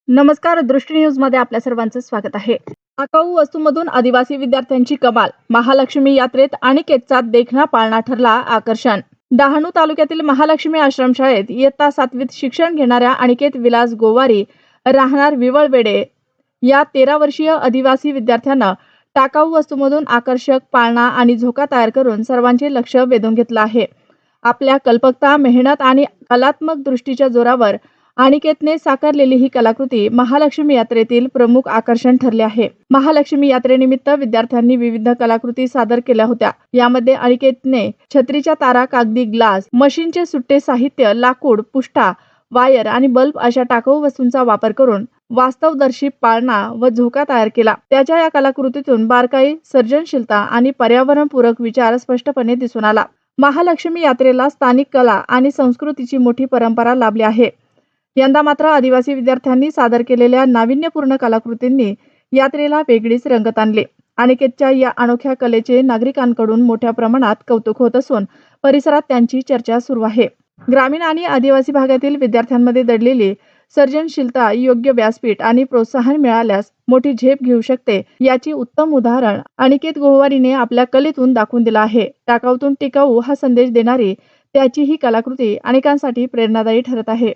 नमस्कार, दृष्टी न्यूज मध्ये आपल्या सर्वांचं स्वागत आहे. टाकाऊ वस्तूंमधून आदिवासी विद्यार्थ्यांची कमाल. महालक्ष्मी यात्रेत अनिकेतचा देखणा पाळणा ठरला आकर्षण. डहाणू तालुक्यातील महालक्ष्मी आश्रमशाळेत इयत्ता 7वीत शिक्षण घेणाऱ्या अनिकेत विलास गोवारी राहणार विवळवेडे या 13 वर्षीय आदिवासी विद्यार्थ्यानं टाकाऊ वस्तूंमधून आकर्षक पाळणा आणि झोका तयार करून सर्वांचे लक्ष वेधून घेतलं आहे. आपल्या कल्पकता, मेहनत आणि कलात्मक दृष्टीच्या जोरावर अनिकेतने साकारलेली ही कलाकृती महालक्ष्मी यात्रेतील प्रमुख आकर्षण ठरले आहे. महालक्ष्मी यात्रेनिमित्त विद्यार्थ्यांनी विविध कलाकृती सादर केल्या होत्या. यामध्ये अनिकेतने छत्रीच्या तारा, कागदी ग्लास, मशीनचे सुट्टे साहित्य, लाकूड, पुष्ठा, वायर आणि बल्ब अशा टाकाऊ वस्तूंचा वापर करून वास्तवदर्शी पाळणा व झोका तयार केला. त्याच्या या कलाकृतीतून बारकाई, सर्जनशीलता आणि पर्यावरणपूरक विचार स्पष्टपणे दिसून आला. महालक्ष्मी यात्रेला स्थानिक कला आणि संस्कृतीची मोठी परंपरा लाभली आहे. यंदा मात्र आदिवासी विद्यार्थ्यांनी सादर केलेल्या नाविन्यपूर्ण कलाकृतींनी यात्रेला वेगळीच रंगत आणली. अनिकेतच्या या अनोख्या कलेचे नागरिकांकडून मोठ्या प्रमाणात कौतुक होत असून परिसरात त्यांची चर्चा सुरू आहे. ग्रामीण आणि आदिवासी भागातील विद्यार्थ्यांमध्ये दडलेली सर्जनशीलता योग्य व्यासपीठ आणि प्रोत्साहन मिळाल्यास मोठी झेप घेऊ शकते, याची उत्तम उदाहरण अनिकेत गोवारीने आपल्या कलेतून दाखवून दिला आहे. टाकाऊतून टिकाऊ हा संदेश देणारी त्याची ही कलाकृती अनेकांसाठी प्रेरणादायी ठरत आहे.